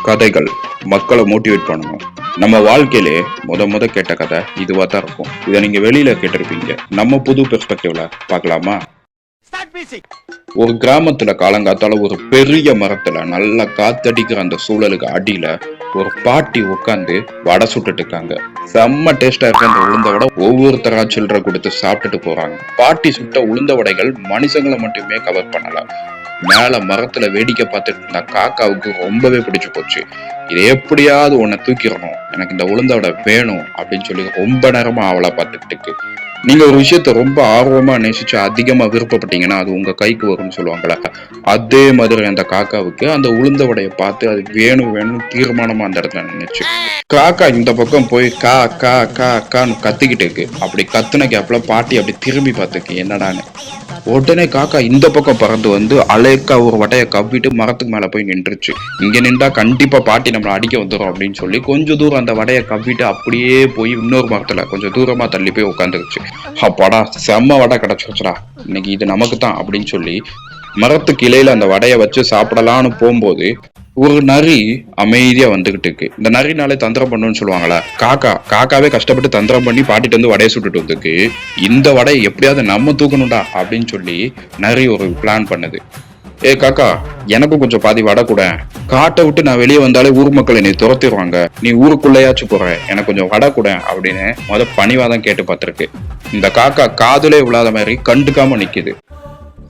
கதைகள் மக்களை மோட்டிவேட் பண்ணணும். நம்ம வாழ்க்கையிலே முத கேட்ட கதை இதுவா தான் இருக்கும். இதை நீங்க வெளியில கேட்டிருப்பீங்க. நம்ம புது பெர்ஸ்பெக்டிவ்ல பார்க்கலாமா? ஒரு கிராமத்துல காலங்காத்தால ஒரு பெரிய மரத்துல நல்லா காத்தடிக்கிற அந்த சூழலுக்கு அடியில ஒரு பாட்டி உட்காந்து வடை சுட்டுட்டு இருக்காங்க. செம்ம டேஸ்டா இருக்க அந்த உளுந்த வடை ஒவ்வொருத்தரா சில்லறை கொடுத்து சாப்பிட்டுட்டு போறாங்க. பாட்டி சுட்ட உளுந்த வடைகள் மனுஷங்களை மட்டுமே கவர் பண்ணல, மேல மரத்துல வேடிக்கை பார்த்துட்டு இருந்த காக்காவுக்கு ரொம்பவே பிடிச்சு போச்சு. இதை எப்படியாவது உன்னை தூக்கிடணும், எனக்கு இந்த உளுந்த வடை வேணும் அப்படின்னு சொல்லி ரொம்ப நேரமா அவளை பார்த்துக்கிட்டு இருக்கு. நீங்க ஒரு விஷயத்த ரொம்ப ஆர்வமா நேசிச்சு அதிகமா விருப்பப்பட்டீங்கன்னா அது உங்க கைக்கு வரும்னு சொல்லுவாங்களா, அதே மாதிரி அந்த காக்காவுக்கு அந்த உளுந்த வடையை பார்த்து அது வேணும் தீர்மானமா அந்த இடத்துல நினைச்சு காக்கா இந்த பக்கம் போய் கா கா கா கான்னு கத்திக்கிட்டு இருக்கு. அப்படி கத்துன கேப்ல பாட்டி அப்படி திரும்பி பார்த்துக்கு என்னடான்னு. உடனே காக்கா இந்த பக்கம் பறந்து வந்து அலைக்கா ஒரு வடையை கவ்விட்டு மரத்துக்கு மேல போய் நின்றுச்சு. இங்க நின்றா கண்டிப்பா பாட்டி நம்மளை அடிக்க வந்துடும் அப்படின்னு சொல்லி கொஞ்சம் தூரம் அந்த வடையை கவ்விட்டு அப்படியே போய் இன்னொரு மரத்துல கொஞ்சம் தூரமா தள்ளி போய் உட்காந்துருச்சு. அப்பாடா, செம்ம வடை கிடைச்சிருச்சுடா, இன்னைக்கு இது நமக்கு தான் அப்படின்னு சொல்லி மரத்துக்கு இலையில அந்த வடையை வச்சு சாப்பிடலான்னு போகும்போது ஒரு நரி அமைதியா வந்துகிட்டு இருக்கு. இந்த நரினாலே தந்திரம் பண்ணுன்னு சொல்லுவாங்களா, காக்காவே கஷ்டப்பட்டு தந்திரம் பண்ணி பாட்டிட்டு வந்து வடையை சுட்டுட்டு வந்துருக்கு. இந்த வடையை எப்படியாவது நம்ம தூக்கணும்டா அப்படின்னு சொல்லி நரி ஒரு பிளான் பண்ணுது. ஏ காக்கா, எனக்கும் கொஞ்சம் பாதி வடை கூட, காட்டை விட்டு நான் வெளியே வந்தாலே ஊர் மக்கள் என்னை துரத்திடுவாங்க, நீ ஊருக்குள்ளையாச்சும் போற, எனக்கு கொஞ்சம் வடை கூட அப்படின்னு பணிவாதான் கேட்டு பார்த்திருக்கு. இந்த காக்கா காதுலே விழாத மாதிரி கண்டுக்காம நிக்குது.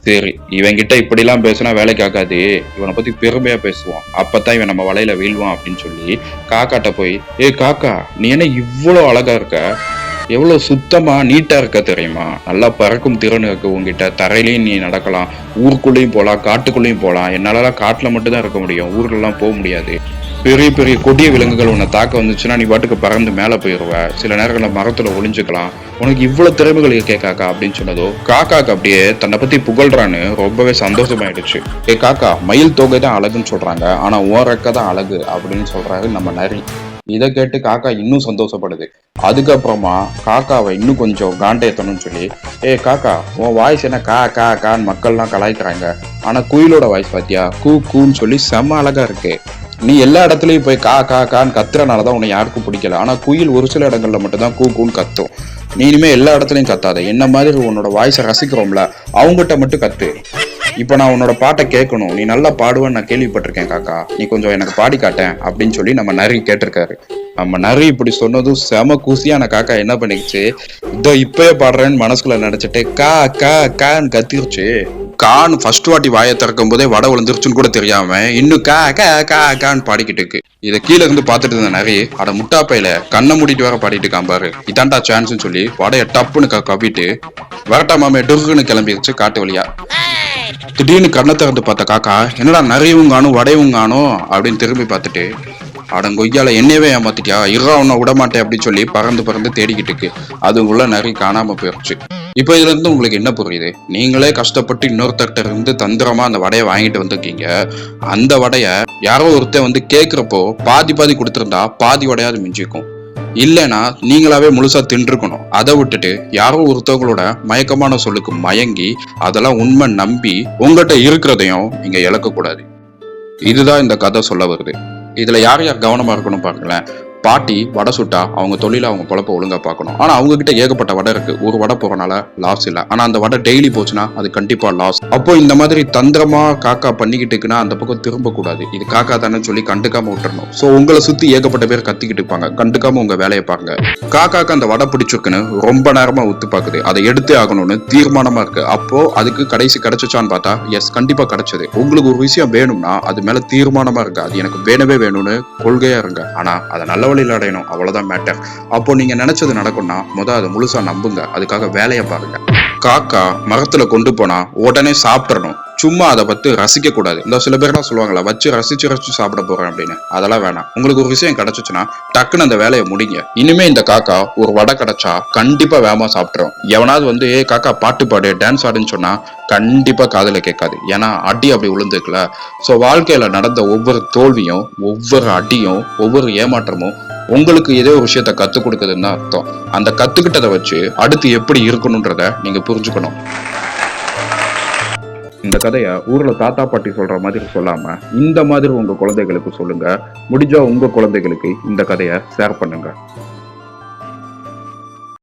சரி, இவன்கிட்ட இப்படி எல்லாம் பேசினா வேலைக்கு ஆகாது, இவனை பத்தி பெருமையா பேசுவான், அப்பதான் இவன் நம்ம வலையில வீழ்வான் அப்படின்னு சொல்லி காக்காட்ட போய், ஏ காக்கா, நீ என்ன இவ்வளவு அழகா இருக்க, எவ்வளவு சுத்தமா நீட்டா இருக்க தெரியுமா, நல்லா பறக்கும் திறன் இருக்கு உங்ககிட்ட, தரையிலையும் நீ நடக்கலாம், ஊருக்குள்ளேயும் போகலாம், காட்டுக்குள்ளேயும் போகலாம், என்னாலலாம் காட்டுல மட்டும் தான் இருக்க முடியும், ஊர்ல எல்லாம் போக முடியாது, பெரிய பெரிய கொடிய விலங்குகள் உன்னை தாக்க வந்துச்சுன்னா நீ பாட்டுக்கு பறந்து மேல போயிடுவ, சில நேரங்களில் மரத்துல ஒளிஞ்சுக்கலாம், உனக்கு இவ்வளவு திறமைகள் இருக்கே காக்கா அப்படின்னு சொன்னதோ காக்காக்கு அப்படியே தன்னை பத்தி புகழ்றான்னு ரொம்பவே சந்தோஷமாயிடுச்சு. ஏ காக்கா, மயில் தொகை தான் அழகுன்னு சொல்றாங்க, ஆனா ஓரக்க தான் அழகு அப்படின்னு சொல்றாரு நம்ம நரி. இதை கேட்டு காக்கா இன்னும் சந்தோஷப்படுது. அதுக்கப்புறமா காக்காவை இன்னும் கொஞ்சம் காண்டேத்தணும்னு சொல்லி, ஏ காக்கா, உன் வாய்ஸ் என்ன கா கா கான்னு மக்கள்லாம் கலாய்க்கிறாங்க, ஆனா குயிலோட வாய்ஸ் பாத்தியா, கூ கூன்னு சொல்லி செம்ம அழகா இருக்கு, நீ எல்லா இடத்துலயும் போய் கா கா கான்னு கத்துறனாலதான் உன்னை யாருக்கும் பிடிக்கல, ஆனா குயில் ஒரு சில இடங்கள்ல மட்டும் தான் கூ கூன்னு கத்தும், நீ இனிமே எல்லா இடத்துலயும் கத்தாத, என்ன மாதிரி உன்னோட வாய்ஸை ரசிக்கிறோம்ல அவங்ககிட்ட மட்டும் கத்து, இப்ப நான் உன்னோட பாட்டை கேட்கணும், நீ நல்லா பாடுவேன்னு நான் கேள்விப்பட்டிருக்கேன் காக்கா, நீ கொஞ்சம் எனக்கு பாடி காட்டேன் அப்படின்னு சொல்லி நம்ம நரி கேட்டிருக்காரு. நம்ம நரி இப்படி சொன்னதும் செம கூசியான காக்கா என்ன பண்ணிக்கிச்சு, இதோ இப்பயே பாடுறேன்னு மனசுக்குள்ள நினைச்சிட்டு கா கா கான்னு கத்திருச்சு. கான்னு ஃபர்ஸ்ட் வாட்டி வாயை திறக்கும் போதே வடை விழுந்துருச்சுன்னு கூட தெரியாம இன்னும் கா கா கா கான்னு பாடிக்கிட்டு இருக்கு. இதை கீழே இருந்து பாத்துட்டு இருந்த நிறைய அட முட்டாப்பையில கண்ணை மூடிட்டு வேற பாடிட்டு இருக்கான் பாரு, இதான்டா சான்ஸ்ன்னு சொல்லி வடைய டப்புன்னு கவிட்டு வரட்டா மாமே டுகுன்னு கிளம்பிடுச்சு காட்டு வழியா. திடீர்னு கண்ணை திறந்து பார்த்த காக்கா, என்னடா நிறையவும் காணும் வடையும் காணும் அப்படின்னு திரும்பி பார்த்துட்டு, அடங்கொய்யால என்னையவே ஏமாத்திட்டியா, இருறா உன்னை விட மாட்டேன் அப்படின்னு சொல்லி பறந்து தேடிக்கிட்டு இருக்கு. அதுக்குள்ள நிறைய காணாம போயிடுச்சு. இப்ப இதுல இருந்து உங்களுக்கு என்ன புரியுது, நீங்களே கஷ்டப்பட்டு இன்னொருத்தர்கிட்ட இருந்து தந்திரமா அந்த வடையை வாங்கிட்டு வந்திருக்கீங்க, அந்த வடைய யாரோ ஒருத்தர் வந்து கேட்கிறப்போ பாதி கொடுத்திருந்தா பாதி வடையாவது மிஞ்சிக்கும், இல்லைன்னா நீங்களாவே முழுசா தின்றுக்கணும். அதை விட்டுட்டு யாரோ ஒருத்தவங்களோட மயக்கமான சொல்லுக்கு மயங்கி அதெல்லாம் உண்மை நம்பி உங்ககிட்ட இருக்கிறதையும் இங்க இழக்க கூடாது. இதுதான் இந்த கதை சொல்ல வருது. இதுல யார் கவனமா இருக்கணும் பாருங்களேன். பாட்டி வடை சுட்டா அவங்க தொழில அவங்க பொழப்ப ஒழுங்கா பார்க்கணும். ஆனா அவங்க கிட்ட ஏகப்பட்ட வடை இருக்கு, ஒரு வடை போறனால லாஸ் இல்ல, ஆனா அந்த வடை டெய்லி போச்சுன்னா அது கண்டிப்பா லாஸ். அப்போ இந்த மாதிரி தந்திரமா காக்கா பண்ணிக்கிட்டு இருக்குன்னா அந்த பக்கம் திரும்ப கூடாது, இது காக்கா தானே சொல்லி கண்டுக்காம விட்டுறணும். சோ உங்களை சுத்தி ஏகப்பட்ட பேர் கத்திக்கிட்டு இருப்பாங்க, கண்டுக்காம உங்க வேலையை பாருங்க. காக்காக்கு அந்த வடை பிடிச்சிருக்குன்னு ரொம்ப நேரமா உத்து பாக்குது, அதை எடுத்தே ஆகணும்னு தீர்மானமா இருக்கு. அப்போ அதுக்கு கடைசி கிடைச்சிச்சான்னு பார்த்தா எஸ், கண்டிப்பா கிடைச்சது. உங்களுக்கு ஒரு விஷயம் வேணும்னா அது மேல தீர்மானமா இருக்கு, அது எனக்கு வேணவே வேணும்னு கொள்கையா இருங்க, ஆனா அதை நல்ல வழியில் அடையணும், அவ்வளவுதான் மேட்டர். அப்போ நீங்க நினைச்சது நடக்கும்னா அதை முழுசா நம்புங்க, அதுக்காக வேலையை பாருங்க. காக்கா மரத்துல கொண்டு போனா உடனே சாப்பிடணும், சும்மா அதை பத்தி ரசிக்க கூடாது. இந்த சில பேர்லாம் சொல்லுவாங்களா, வச்சு ரசிச்சு சாப்பிட போறேன் அப்படின்னு, அதெல்லாம் வேணாம். உங்களுக்கு ஒரு விஷயம் கிடைச்சிச்சுன்னா டக்குன்னு அந்த வேலையை முடிங்க. இனிமே இந்த காக்கா ஒரு வடை கிடைச்சா கண்டிப்பா வேகமா சாப்பிட்டுரும். எவனாவது வந்து ஏ காக்கா பாட்டு பாடு டான்ஸ் ஆடுன்னு சொன்னா கண்டிப்பா காதுல கேட்காது, ஏன்னா அடி அப்படி விழுந்துக்கல. சோ வாழ்க்கையில நடந்த ஒவ்வொரு தோல்வியும் ஒவ்வொரு அடியும் ஒவ்வொரு ஏமாற்றமும் உங்களுக்கு ஏதோ ஒரு விஷயத்த கத்துக் கொடுக்குதுன்னு அர்த்தம். அந்த கத்துக்கிட்டதை வச்சு அடுத்து எப்படி இருக்கணும்ன்றத நீங்க புரிஞ்சுக்கணும். இந்த கதையை ஊர்ல தாத்தா பாட்டி சொல்ற மாதிரி சொல்லாம இந்த மாதிரி உங்க குழந்தைகளுக்கு சொல்லுங்க. முடிஞ்சா உங்க குழந்தைகளுக்கு இந்த கதையை ஷேர் பண்ணுங்க.